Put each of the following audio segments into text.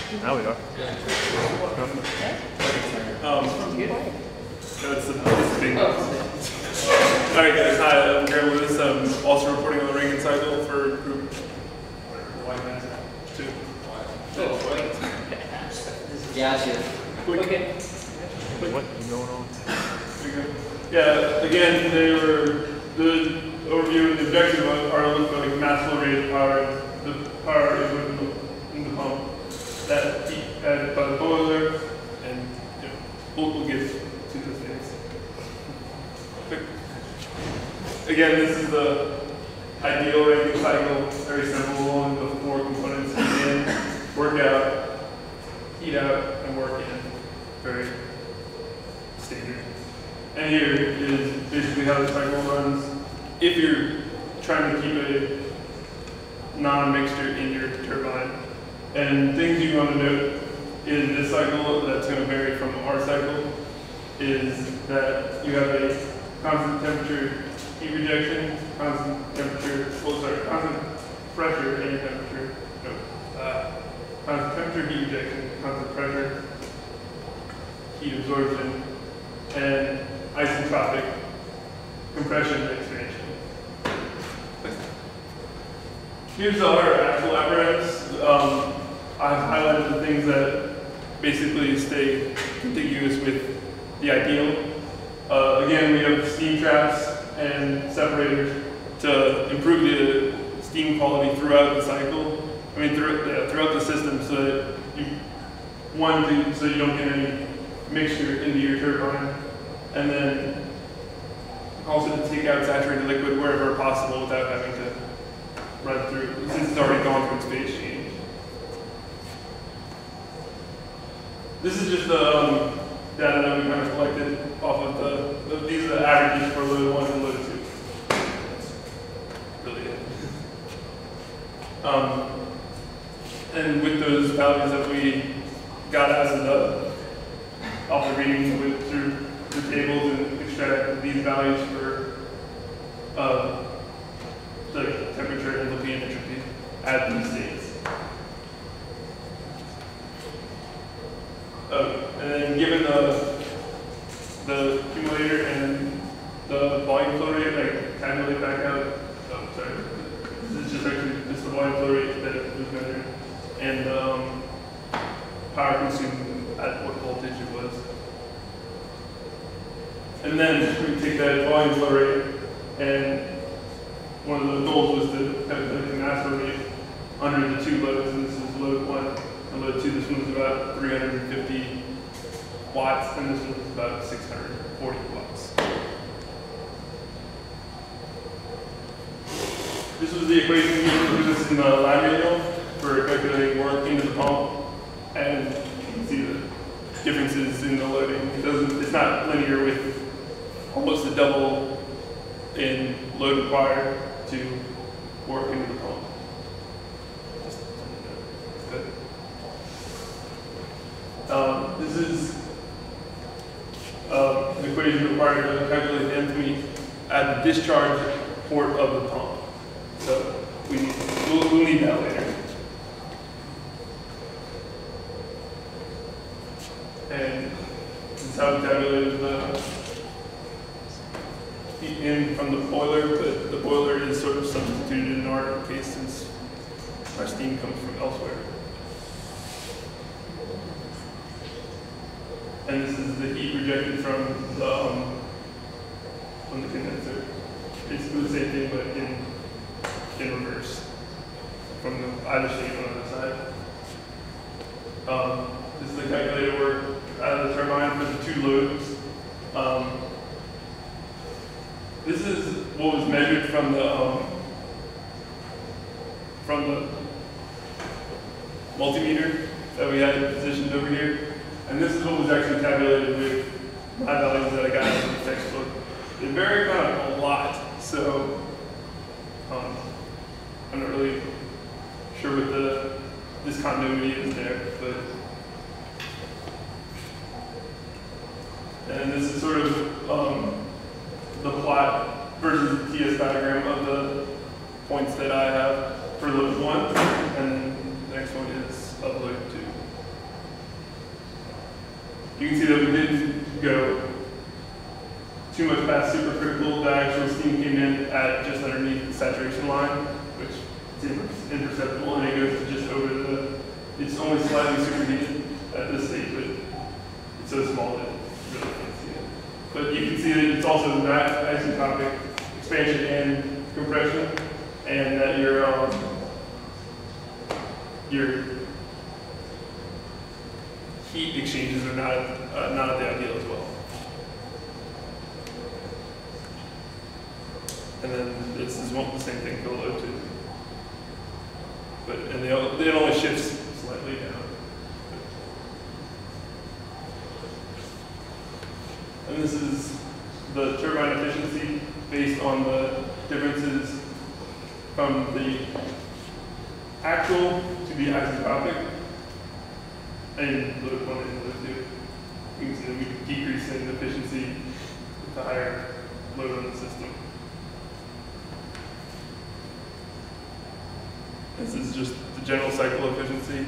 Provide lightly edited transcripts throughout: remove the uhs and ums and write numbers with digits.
Now we are. That's the big one. Alright guys, hi, I'm Graham Lewis. I'm also reporting on the Rankin cycle for group 2. Gotcha. Okay. What's going on? Yeah, again, today the overview and the objective are looking at mass flow rate power, the power in the pump, that heat added by the boiler, and we'll get to those things. Again, this is the ideal Rankin cycle, very simple, and the 4 components: heat in, work out, heat out, and work in. Very standard. And here is basically how the cycle runs if you're trying to keep a non-mixture in your turbine. And things you want to note in this cycle that's going to vary from our cycle is that you have a constant temperature heat rejection, constant pressure and temperature, constant temperature heat rejection, constant pressure heat absorption, and isentropic compression and expansion. Here's our actual apparatus. I've highlighted the things that basically stay contiguous with the ideal. Again, we have steam traps and separators to improve the steam quality throughout the cycle. I mean, throughout the system, so that so you don't get any mixture into your turbine, and then also to take out saturated liquid wherever possible without having to run through, since it's already gone through its phase change. This is just the data that we kind of collected off of these are the averages for load 1 and load 2. That's really it. And with those values that we got as off the readings through the tables and extract these values for the temperature, enthalpy, and entropy at these states. And then given the accumulator and the volume flow rate, I calculate back out. Oh, sorry. This is just actually just the volume flow rate that was measured, and power consumed at what voltage it was. And then we take that volume flow rate, and one of the goals was to calculate the mass flow rate under the 2 loads, and this is load 1 and load 2. This one was about 350 watts, and this one was about 640 watts. This was the equation we used in the lab manual for calculating work into the pump, and you can see the differences in the loading. It's not linear with almost a double in load required to work into the pump. This is the equation required to calculate the enthalpy at the discharge port of the pump. So we'll need that later. And this is how we calculated the heat in from the boiler, but the boiler is sort of substituted in our case since our steam comes from elsewhere. And this is the heat rejected from the condenser. Basically the same thing, but in reverse, from the either state on the other side. This is the calculated work out of the turbine for the 2 loads. This is what was measured from the multimeter that we had positioned over here, and this is what was actually tabulated with my values that I got out of the textbook. It varied kind of a lot, so I'm not really sure what the discontinuity is there, but. And this is sort of the plot versus the TS diagram of the points that I have for load 1, and the next one is of load 2. You can see that we didn't go too much past supercritical. The actual steam came in at just underneath the saturation line, which is imperceptible, and it goes to just over the, it's only slightly superheated at this stage, but it's so small that you really can't see it. But you can see that it's also that isotopic expansion and compression, and that your heat exchanges are not at the ideal as well. And then this is the same thing for low too. But and it only shifts slightly down. And this is the turbine efficiency based on the differences from the actual to the isotopic, and load one and load two. You can see that we decrease in efficiency with the higher load on the system. This is just the general cycle efficiency.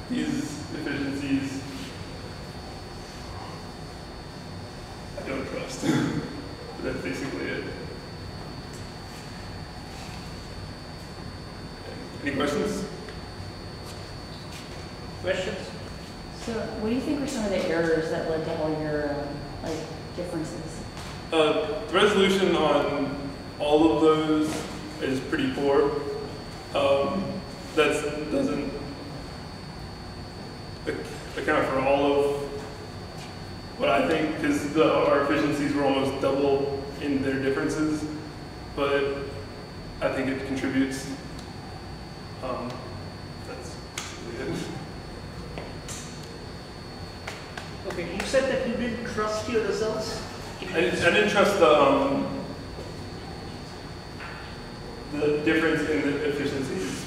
These efficiencies I don't trust. But that's basically it. Any questions? Questions? So, what do you think were some of the errors that led to all your like differences? The resolution on all of those is pretty poor. That doesn't account for all of what I think, because our efficiencies were almost double in their differences, but I think it contributes. That's basically it. Okay, you said that you didn't trust your results? I didn't trust the difference in the efficiencies,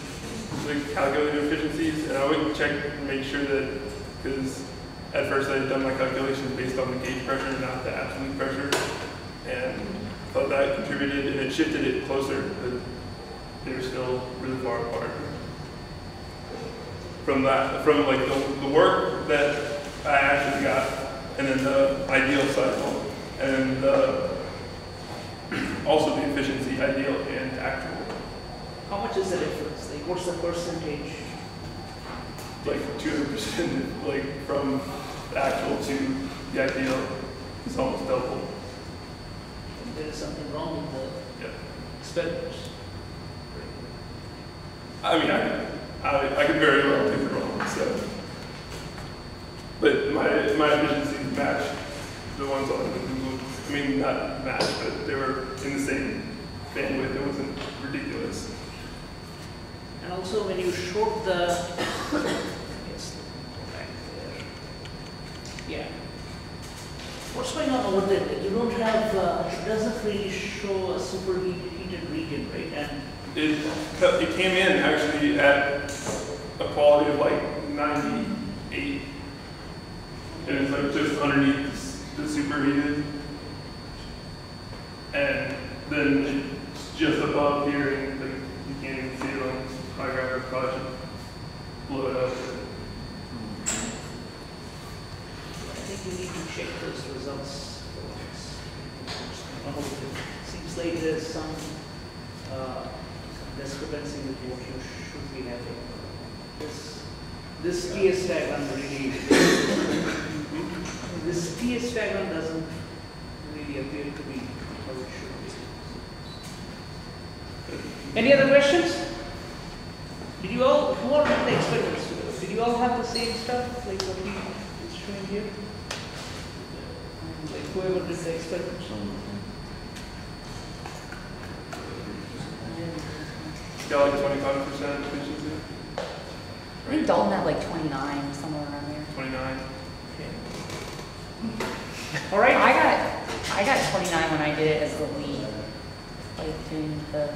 the calculated efficiencies, and I would check and make sure that, because at first I had done my calculations based on the gauge pressure, not the absolute pressure, and thought that contributed, and it shifted it closer, but they were still really far apart. From like the work that I actually got, and then the ideal cycle, and also the efficiency, ideal and actual. How much is the difference? Like, what's the percentage? Like 200%, like from the actual to the ideal, is almost double. There is something wrong with the Yeah. experiments. I mean, I could very well do it wrong, so. But my efficiencies match the ones on Google. I mean, not match, but they were in the same bandwidth. It wasn't ridiculous. And also when you showed the, yes, back there. Yeah. What's going on over there? You don't have, it doesn't really show a superheated region, right? And it came in actually at a quality of like 98. And it's like just underneath the superheated. And then it's just above here, and like you can't even see it on high gravity, probably should blow it up. I think you need to check those results for once. Seems like there's some discrepancy with what you should be having. This TS diagram really, this TS diagram doesn't really appear to be how it should be. Any other questions? Did you all, who all did the experiments? Did you all have the same stuff, like what he is showing here? Like whoever did the experiments? Got like 25% efficiency. I think Dalton had like 29, somewhere around there. 29. Okay. All right. I got 29 when I did it as the lead, like doing the